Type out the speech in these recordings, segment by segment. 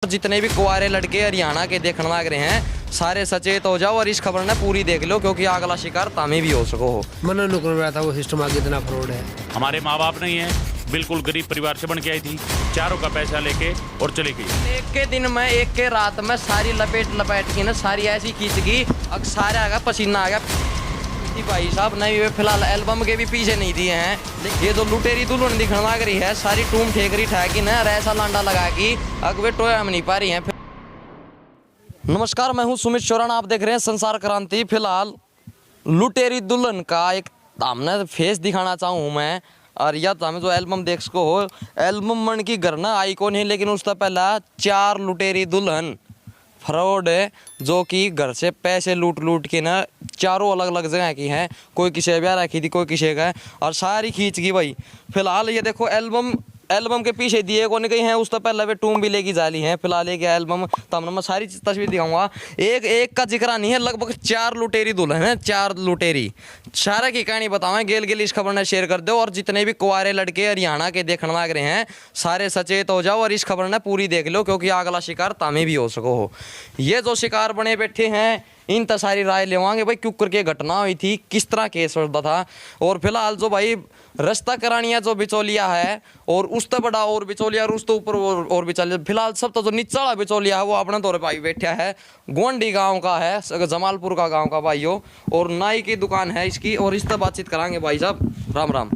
जितने भी कुंवारे लड़के हरियाणा के देखने लग रहे हैं सारे सचेत हो जाओ और इस खबर ने पूरी देख लो, क्योंकि अगला शिकार तामे भी हो सको हो। मना नुकल रहा था वो सिस्टम आगे इतना फ्रॉड है। हमारे माँ बाप नहीं है, बिल्कुल गरीब परिवार से बन के आई थी, चारों का पैसा लेके और चली गई। एक के दिन में एक के रात में सारी लपेट की ना सारी ऐसी खींच गई, अब सारे आ गया पसीना आ गया। भाई साहब नहीं वे फिलहाल एल्बम के भी पीछे नहीं दिए हैं। ये जो लुटेरी दुल्हन दिखने लग रही है सारी टूम ठेकरी ठहकी ना ऐसा लांडा लगा कि अगवे टोया हम नहीं पा रही हैं। नमस्कार, मैं हूं सुमित चौराना, आप देख रहे हैं संसार क्रांति। फिलहाल लुटेरी दुल्हन का एक हमने फेस दिखाना चाहूँ मैं, और या तो हमें जो एल्बम देख सको हो, एल्बम मन की घर ना आई को नहीं, लेकिन उससे पहला 4 लुटेरी दुल्हन फ्रॉड है जो कि घर से पैसे लूट के ना चारों अलग अलग जगह की हैं। कोई किसी ब्याह रखी थी, कोई किसी का है, और सारी खींच की भाई। फिलहाल ये देखो एल्बम के पीछे दिए को नहीं गई हैं, उस तो पहले वे टूम भी लेके जाली हैं। फिलहाल एक एल्बम तब मैं सारी तस्वीर दिखाऊंगा। एक का जिक्र नहीं है, लगभग 4 लुटेरी दुल्हन है, 4 लुटेरी। सारा की कहानी बताऊँ गेल इस खबर ने शेयर कर दो, और जितने भी कुंवारे लड़के हरियाणा के देखने लग रहे हैं सारे सचेत हो जाओ और इस खबर ने पूरी देख लो, क्योंकि अगला शिकार तामे भी हो सको हो। ये जो शिकार बने बैठे हैं इन तो सारी राय लेवांगे भाई, क्यों करके घटना हुई थी, किस तरह केस होता था। और फिलहाल जो भाई रास्ता करानिया जो बिचौलिया है, और उस तो बड़ा और बिचौलिया, और उस तो ऊपर और बिचौलिया। फिलहाल सब तो जो निचला बिचौलिया है वो अपने तौर भाई बैठा है, गोंडी गांव का है, जमालपुर का गांव का भाइयों, और नाई की दुकान है इसकी। और इस पर बातचीत करांगे भाई साहब। राम राम।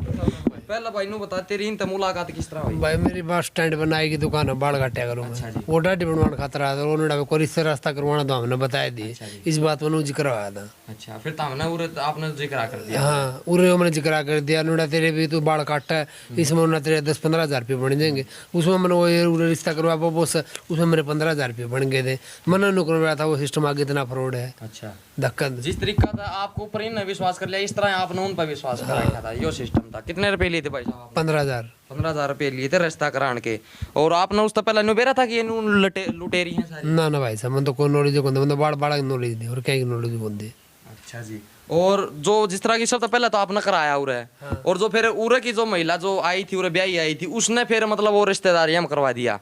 पहला भाई नु बता, तेरी इन मुलाकात किस तरह हुई? भाई मेरी बस स्टैंड पर नाई की दुकान है, बाल काटा करूँ। अच्छा जी। वो डाटी बनवाने खातर आया था, उन्होंने कोई रिश्ते रास्ता करवाना तो हमने बताया दी। अच्छा जी। इस बात में जिक्र आया था। अच्छा, फिर तामने उरे आपने जिक्र कर दिया? हाँ, उन्हें हमने जिक्र कर दिया। उन्होंने तेरे भी तू बाल काटा है, इसमें उन्हें तेरे 10-15 हज़ार रुपये बन जाएंगे। उसमें मैंने वो रिश्ता करवा बस, उसमें मेरे 15 हज़ार रुपये बन गए थे। मना नुकल रहा था वो सिस्टम आगे इतना फ्रॉड है। अच्छा, धक्का जिस तरीका था आपको ऊपर इन विश्वास कर लिया, इस तरह आपने उन पर विश्वास कराया था। यो सिस्टम था। कितने रुपए लिए थे भाई साहब? 15,000। 15,000 रुपए लिए थे रास्ता कराने के। और आपने उस तो पहले नुबेरा था कि ये लुटेरी हैं सारी? ना ना भाई साहब, मैं तो कोई नॉलेज को मतलब बाड़ बाड़ा की नॉलेज दी और क्या की नॉलेज को दी। अच्छा जी। और जो जिस तरह की सब तो पहले तो आपने कराया उरे, हाँ। और जो फिर उरे की जो महिला जो आई थी, उरे ब्याही आई थी, उसने फिर मतलब वो रिश्तेदारी हम करवा दिया।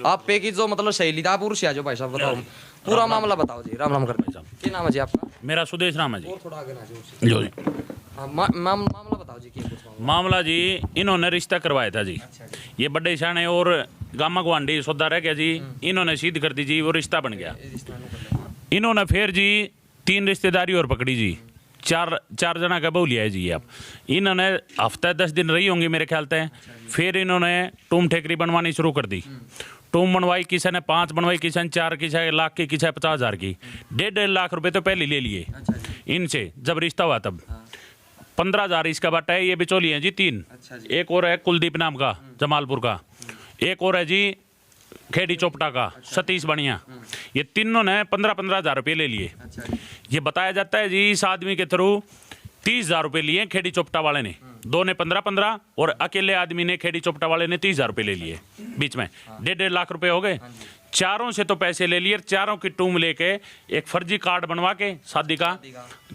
आप पे की जो मतलब सहेली था, आप उर्सिया जो भाई साहब बताओ पूरा मामला बताओ जी। राम राम कर भाई साहब। क्या नाम है जी आपका? मेरा सुदेश राम है जी। और थोड़ा आगे ना जी। जो जी हाँ, मामला बताओ जी। क्या कुछ मामला जी, इन्होंने रिश्ता करवाया था जी। ये बड़े शान है और गामा गुआंडी सौदा रह गया जी। इन्होंने सिद्ध कर दी जी, वो रिश्ता बन गया। इन्होंने फिर जी 3 रिश्तेदारी और पकड़ी जी। चार जना का बहू लिया है जी। आप इन्होंने हफ्ता 10 दिन रही होंगी मेरे ख्याल से। फिर इन्होंने टूम ठेकरी बनवानी शुरू कर दी। टूम बनवाई, किसी ने 5 बनवाई, किसी ने 4, किसी 1 लाख की, किसी 50,000 की। 1.5 लाख रुपए तो पहले ले लिए इनसे जब रिश्ता हुआ तब। 15,000 इसका बाटा है। ये बिचौली हैं जी 3। एक और है कुलदीप नाम का, जमालपुर का। एक और है जी खेड़ी चोपटा का, सतीश बढ़िया। ये तीनों ने 15-15 हज़ार रुपये ले लिए। ये बताया जाता है जी इस आदमी के थ्रू 30,000 रुपये लिए खेड़ी चोपटा वाले ने। 2 ने 15-15 और अकेले आदमी ने खेड़ी चोपटा वाले ने 30,000 रुपये ले लिए। बीच में 1.5 लाख रुपए हो गए। चारों से तो पैसे ले लिए, चारों की टूम लेके एक फर्जी कार्ड बनवा के शादी का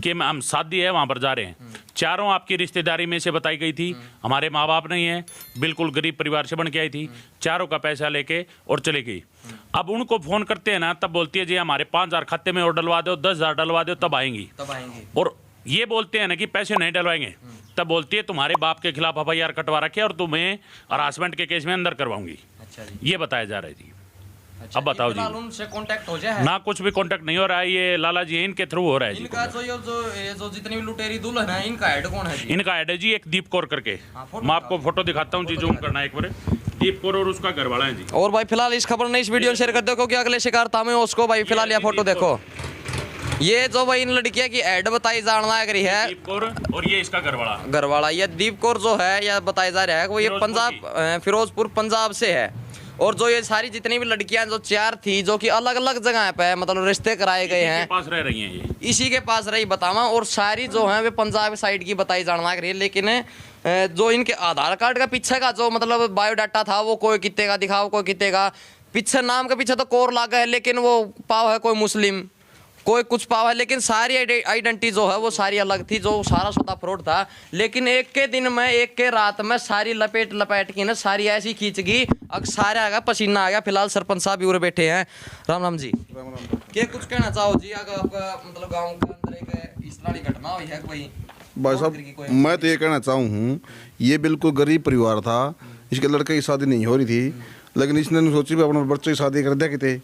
कि हम शादी है वहाँ पर जा रहे हैं। चारों आपकी रिश्तेदारी में से बताई गई थी। हमारे माँ बाप नहीं है, बिल्कुल गरीब परिवार से बन के आई थी, चारों का पैसा लेके और चली गई। अब उनको फोन करते हैं ना, तब बोलती है जी हमारे 5,000 खाते में और डलवा दो, 10,000 डलवा दो, तब आएंगी। और ये बोलते हैं ना कि पैसे नहीं डलवाएंगे, तब बोलती है तुम्हारे बाप के खिलाफ FIR कटवा रखे और तुम्हें हरासमेंट के केस में अंदर करवाऊंगी। ये बताया जा रहा है जी। अच्छा, अब बताओ जी, उनसे कांटेक्ट हो जाए? ना कुछ भी कांटेक्ट नहीं हो रहा है। ये लाला जी इनके थ्रू हो रहा है जी। इनका जो जितनी भी लुटेरी दुल्हन है, इनका हेड कौन है जी? इनका हेड है जी एक दीप कौर करके। फोटो मैं आपको फोटो दिखाता हूँ जी, जूम करना एक बार। दीप कौर और उसका घर वाला है जी। और भाई फिलहाल इस खबर ने इस वीडियो शेयर कर दो, क्योंकि अगले शिकार तामे उसको भाई। फिलहाल ये फोटो देखो, ये जो भाई इन लड़कियां की ऐड बताई जाने लग रही है, दीप कौर और ये इसका घर वाला। ये दीप कौर जो है, यह बताया जा रहा है कि वो ये फिरोजपुर पंजाब से है। और जो ये सारी जितनी भी लड़कियां जो 4 थी, जो कि अलग अलग जगह पे मतलब रिश्ते कराए गए हैं, पास रह रही हैं ये, इसी के पास रही बतावा। और सारी जो है वे पंजाब साइड की बताई जाने लग रही है। लेकिन जो इनके आधार कार्ड का पीछे का जो मतलब बायोडाटा था, वो कोई कितने का दिखाओ, कोई कितने का। पीछे नाम के पीछे तो कौर लागा है, लेकिन वो पाव है कोई मुस्लिम। कोई कुछ पावा, लेकिन सारी आइडेंटिटी जो है वो सारी अलग थी, जो सारा सौदा फ्रॉड था। लेकिन एक के दिन में, एक के रात में सारी लपेट के ना सारी ऐसी खींच गई, अब सारा आ गया, पसीना आ गया। फिलहाल सरपंच साहब भी उरे बैठे हैं। राम राम जी। क्या कुछ कहना चाहो जी? अगर आपका मतलब गाँव के अंदर एक इस तरह की घटना हुई है कोई? भाई साहब मैं तो ये कहना चाहूँ, ये बिल्कुल गरीब परिवार था, इसके लड़के की शादी नहीं हो रही थी, लेकिन इसने सोची भी अपने बच्चे की शादी कर दिया किते।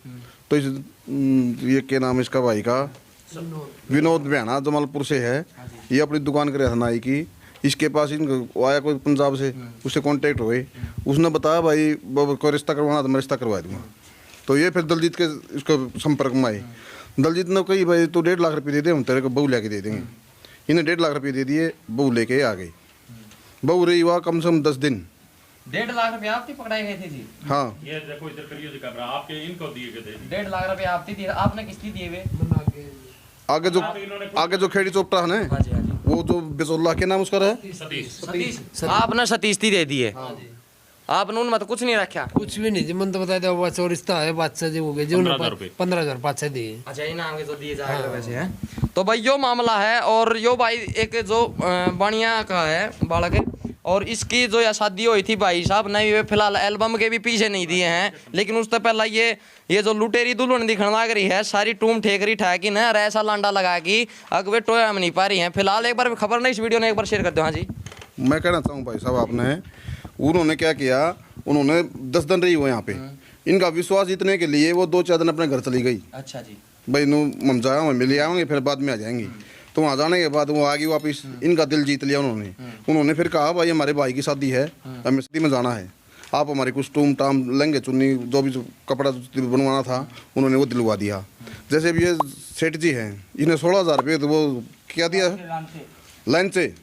तो इस ये क्या नाम है इसका भाई का, विनोद भैना जमालपुर से है, ये अपनी दुकान कर रहा था नाई की। इसके पास इनको आया कोई पंजाब से, उससे कांटेक्ट हुए, उसने बताया भाई कोई रिश्ता करवाना तो मैं रिश्ता करवा दूँगा। तो ये फिर दलजीत के उसके संपर्क में आए। दलजीत ने कही भाई तो 1.5 लाख रुपये दे दे, हम तेरे को बहू लेके दे देंगे। इन्हें 1.5 लाख रुपये दे दिए, बहू लेके आ गई। बहू रही हुआ कम से कम 10 दिन। 1.5 लाख रुपए आपकी पकड़ाई गई थी जी? हाँ, ये देखो इधर करिए जी कैमरा, आपके इनको दिए गए थे 1.5 लाख रुपए आपकी दिए, आपने किसकी दिए वे? आगे जो खेड़ी चोपटा है ना, हाँ जी, हाँ जी। वो जो बिजोल्ला के नाम उसका है सतीश। आपने सतीश दी दे दिए? आपने उनमें तो कुछ नहीं रखा? कुछ भी नहीं जी, मन तो बता दो बस, और रिश्ता है बादशाह जी हो गए जी, 15,000 बादशाह दिए। अच्छा, इनाम के जो दिए जाएगा वैसे हैं। तो भाई यो मामला है, और यो भाई एक जो बाणिया का है बालक है, और इसकी जो या शादी हुई थी भाई साहब ने वे फिलहाल एल्बम के भी पीछे नहीं दिए हैं। लेकिन उससे पहला ये जो लुटेरी दुल्हन दिखने लग रही है, सारी टूम ठेकरी ठहकी न ऐसा लांडा लगा कि अग वे टोया में नहीं पा रही हैं। फिलहाल एक बार खबर नहीं, इस वीडियो ने एक बार शेयर कर दो। हाँ जी, मैं कहना चाहूँ भाई साहब, आपने उन्होंने क्या किया, उन्होंने 10 दिन रही वो यहाँ पे, इनका विश्वास जीतने के लिए वो 2-4 दिन अपने घर चली गई। अच्छा जी। भाई नो हम जाए हम मिले आएंगे, फिर बाद में आ जाएंगे। तो वहाँ जाने के बाद वो आ गई वापिस, इनका दिल जीत लिया उन्होंने फिर कहा भाई हमारे भाई की शादी है, हमें शादी में जाना है, आप हमारे कुछ टूम टाम लहंगे चुन्नी जो भी कपड़ा बनवाना था उन्होंने वो दिलवा दिया। जैसे भी ये सेठ जी हैं, इन्हें 16,000 रुपये तो वो क्या दिया, लंचे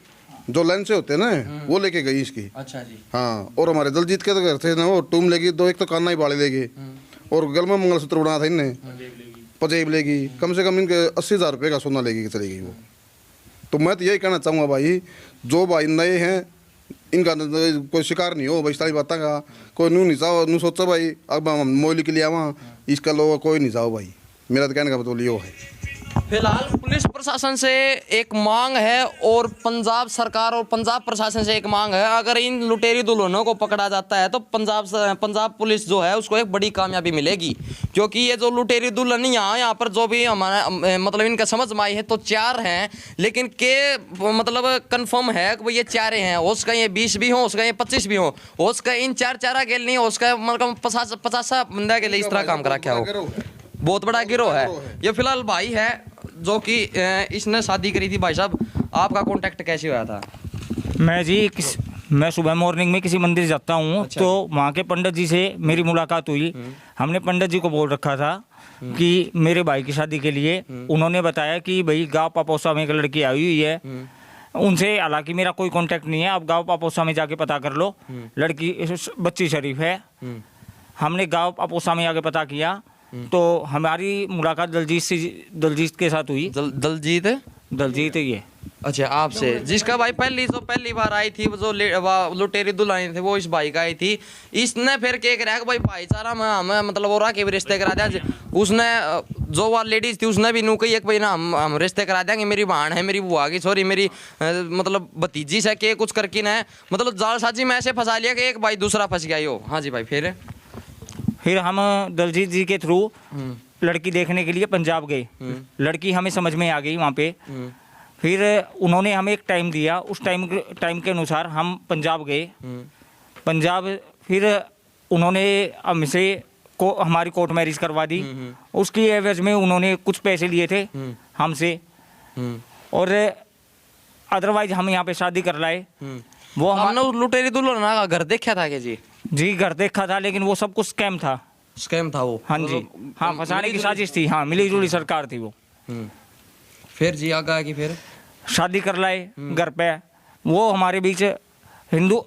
जो लंचे होते हैं ना वो लेके गई इसकी। अच्छा जी। हाँ, और हमारे दलजीत के तो घर थे ना, वो टूम लेगी, 2 एक तो कान्ना ही बाड़े लेगी, और गल में मंगलसूत्र उड़ाना था इनने, पंजेब लेगी, कम से कम इनके 80,000 रुपये का सोना लेगी चली गई वो। तो मैं तो यही कहना चाहूँगा भाई, जो भाई नए हैं इनका कोई शिकार नहीं हो भाई, सारी बातों का कोई नू नहीं जाओ, नू सोचो भाई अब हम मोली के लिए आवा, इसका लोग कोई नहीं जाओ भाई, मेरा तो कहने का मतलब ये है। फिलहाल पुलिस प्रशासन से एक मांग है, और पंजाब सरकार और पंजाब प्रशासन से एक मांग है, अगर इन लुटेरी दुल्हनों को पकड़ा जाता है तो पंजाब पुलिस जो है उसको एक बड़ी कामयाबी मिलेगी। क्योंकि ये जो लुटेरी दुल्हन यहाँ पर जो भी हमारा मतलब इनका समझ में आई है तो 4 हैं, लेकिन के मतलब कंफर्म है कि ये 4 हैं। हो उसका ये 20 भी हो, उसका ये 25 भी हो उसका इन 4 अकेले नहीं हो, उसका मतलब 50 बंदा के लिए इस तरह काम करा क्या हो, बहुत बड़ा गिरोह है ये। फिलहाल भाई है जो कि इसने शादी करी थी। भाई साहब, आपका कांटेक्ट कैसे हुआ था? मैं सुबह मॉर्निंग में किसी मंदिर जाता हूँ। अच्छा। तो वहाँ के पंडित जी से मेरी मुलाकात हुई। हमने पंडित जी को बोल रखा था कि मेरे भाई की शादी के लिए, उन्होंने बताया कि भाई गाँव पापोसा में एक लड़की आई हुई है, उनसे हालांकि मेरा कोई कांटेक्ट नहीं है, आप गाँव पापोसा में जाके पता कर लो, लड़की बच्ची शरीफ है। हमने गाँव पापोसा में आके पता किया तो हमारी मुलाकात दलजीत के साथ हुई। दलजीत ये। अच्छा, आपसे जिसका भाई पहली बार आई थी, जो लुटेरी दुल्हन थे वो इस भाई का आई थी। इसने फिर क्या करा कि भाई भाईचारा में हमें मतलब और के भी रिश्ते करा दिया। उसने जो वो लेडीज थी उसने भी नू कही एक भाई ना हम रिश्ते करा देंगे, मेरी बहन है, मेरी बुआ की सॉरी मेरी मतलब भतीजी से के कुछ करके ना मतलब जालसाजी में ऐसे फंसा लिया कि एक भाई दूसरा फंस गया यो। हाँ जी भाई, फिर हम दलजीत जी के थ्रू लड़की देखने के लिए पंजाब गए। लड़की हमें समझ में आ गई वहाँ पे। फिर उन्होंने हमें एक टाइम दिया, उस टाइम के अनुसार हम पंजाब गए। पंजाब फिर उन्होंने हमसे हमारी कोर्ट मैरिज करवा दी। उसकी एवज में उन्होंने कुछ पैसे लिए थे हमसे, और अदरवाइज हम यहाँ पे शादी कर लाए। वो हमने लुटेरी दुल्हन का घर देखा था कि जी घर देखा था, लेकिन वो सब कुछ स्कैम था वो। हाँ जी, हाँ, फंसाने की साजिश थी। हाँ, मिली जुली सरकार थी वो। फिर जी आगे की फिर शादी कर लाए घर पे। वो हमारे बीच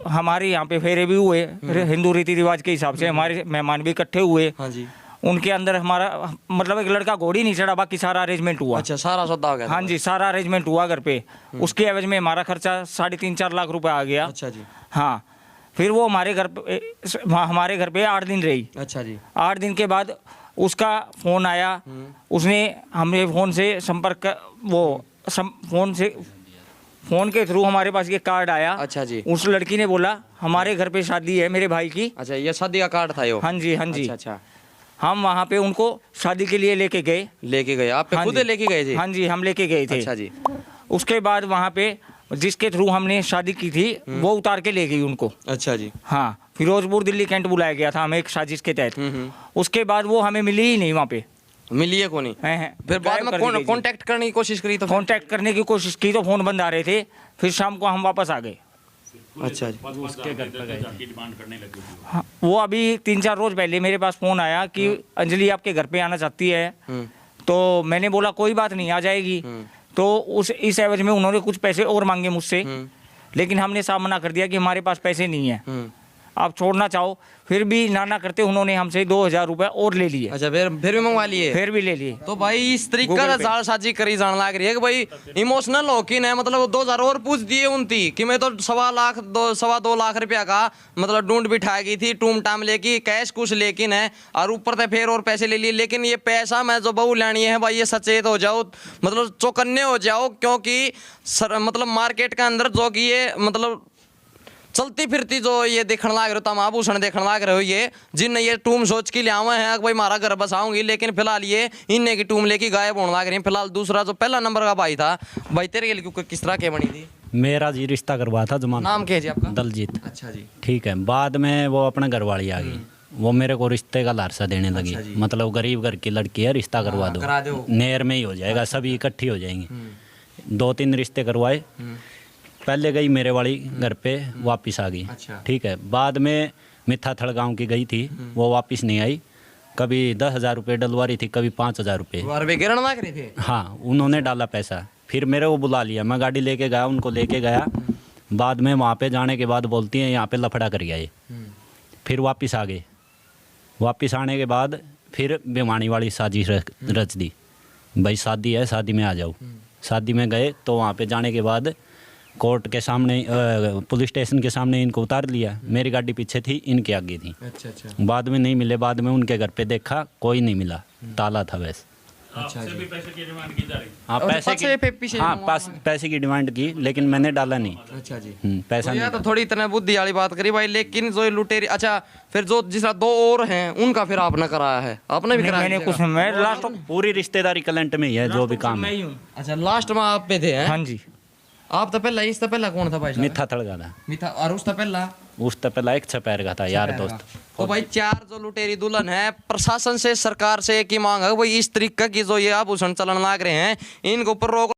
हमारे यहाँ पे फेरे भी हुए हिंदू रीति रिवाज के हिसाब से, हमारे मेहमान भी इकट्ठे हुए। हाँ जी। उनके अंदर हमारा मतलब एक लड़का घोड़ी नहीं चढ़ा, बाकी सारा अरेंजमेंट हुआ। अच्छा, सारा सौदा हो गया? हाँ जी, सारा अरेंजमेंट हुआ घर पे। उसके एवज में हमारा खर्चा 3.5-4 लाख रुपए आ गया। अच्छा जी। हाँ, फिर वो हमारे घर पे 8 दिन रही। अच्छा जी। 8 दिन के बाद उसका फ़ोन आया, उसने हमें फ़ोन से संपर्क फ़ोन के थ्रू हमारे पास ये कार्ड आया। अच्छा जी। उस लड़की ने बोला हमारे घर पे शादी है मेरे भाई की। अच्छा, ये शादी का कार्ड था यो? हाँ जी, हाँ जी। अच्छा अच्छा, हम वहाँ पे उनको शादी के लिए लेके गए। लेके गए आप? हाँ खुद जी। लेके गए जी? हाँ जी, हम लेके गए थे। अच्छा जी। उसके बाद वहाँ पे जिसके थ्रू हमने शादी की थी वो उतार के ले गई उनको। अच्छा जी। हाँ, फिरोजपुर दिल्ली कैंट बुलाया गया था हमें एक साजिश के तहत। उसके बाद वो हमें मिली ही नहीं वहाँ पे। मिली है कौन? हैं। फिर बाद गायब कर दी में गई जी। कांटेक्ट करने की कोशिश करी तो फिर? कांटेक्ट करने की कोशिश की तो फ़ोन बंद आ रहे थे। फिर शाम को हम वापस आ गए। अच्छा जी। उसके घर पे गए की डिमांड करने लगी थी। हाँ, वो अभी 3-4 रोज पहले मेरे पास फ़ोन आया कि अंजलि आपके घर पे आना चाहती है। तो मैंने बोला कोई बात नहीं, आ जाएगी। तो इस एवज में उन्होंने कुछ पैसे और मांगे मुझसे, लेकिन हमने साफ मना कर दिया कि हमारे पास पैसे नहीं है, आप छोड़ना चाहो। फिर भी ना करते उन्होंने हमसे 2000 रुपये और ले लिए। अच्छा, फिर भी मंगवा लिए? फिर भी ले लिए। तो भाई इस तरीका गूगल का पे। जालसाजी करी जान लग रही है कि भाई इमोशनल हो कि ना, मतलब 2000 और पूछ दिए उनती कि मैं तो 2.25 लाख रुपया का मतलब ढूंढ बिठा गई थी, टूम टाम लेके कैश कुछ लेकिन है, और ऊपर से फिर और पैसे ले लिए। लेकिन ये पैसा मैं जो बहू लेनी है भाई, ये सचेत हो जाओ, मतलब चौकन्ने हो जाओ, क्योंकि मतलब मार्केट के अंदर जो कि ये मतलब चलती फिरती जो ये देखने लाग रहे हो, तम आभूषण देखने लाग रहे हो, ये जिनने ये टूम सोच के ले आवे हैं भाई मारा घर बसाऊंगी, लेकिन फिलहाल ये इनने की टूम लेके गायब होने लाग रही है। फिलहाल दूसरा जो पहला नंबर का भाई था, भाई तेरे लिए किस तरह के बनी थी? मेरा जी रिश्ता करवा था जमाना। नाम क्या है जी आपका? दलजीत। अच्छा जी। ठीक है, बाद में वो अपने घर वाली आ गई, वो मेरे को रिश्ते का लालसा देने लगी। मतलब गरीब घर की लड़की है, रिश्ता करवा करा दो। दो, नेर में ही हो जाएगा, सभी इकट्ठी हो जाएंगे। 2-3 रिश्ते करवाए। पहले गई मेरे वाली घर पे, वापस आ गई। अच्छा। ठीक है, बाद में मिठाथड़ गांव की गई थी, वो वापस नहीं आई। कभी 10,000 रुपये डलवा रही थी, कभी 5,000 रुपये। गिरने लग रहे थे? हाँ, उन्होंने डाला पैसा। फिर मेरे को बुला लिया, मैं गाड़ी लेके गया, उनको लेके गया। बाद में वहाँ पे जाने के बाद बोलती हैं यहाँ पे लफड़ा कर गया ये। फिर वापस आ गए। वापस आने के बाद फिर भिवानी वाली साजिश रच दी, भाई शादी है, शादी में आ जाओ। शादी में गए तो वहाँ पे जाने के बाद कोर्ट के सामने पुलिस स्टेशन के सामने इनको उतार लिया। मेरी गाड़ी पीछे थी, इनके आगे थी। अच्छा अच्छा। बाद में नहीं मिले, बाद में उनके घर पे देखा कोई नहीं मिला, ताला था वैसे। अच्छा जी। पैसे की डिमांड की जा रही। हाँ, और पैसे पीछे की, हाँ पैसे की डिमांड की, लेकिन मैंने डाला नहीं। अच्छा जी। पैसा तो नहीं। तो थोड़ी इतना बुद्धि वाली बात करी भाई, लेकिन जो लुटेरी, अच्छा फिर जो जिस तरह 2 और हैं उनका फिर आपने कराया है? आपने भी कराया? मैंने कुछ, मैं लास्ट पूरी रिश्तेदारी कलेंट में ही है, जो भी काम है। अच्छा, लास्ट में आप पे थे हैं? हाँ जी। आप तो पहला, इस तो पहला कौन था भाई साहब? मिठा थड़गा था। मिठा, और उस तो पहला? उस तो पहला एक छपैर का था यार दोस्त। तो भाई 4 जो लुटेरी दुल्हन है, प्रशासन से, सरकार से एक ही मांग है भाई, इस तरीके की जो ये आभूषण चलन लाग रहे हैं, इनके ऊपर रोक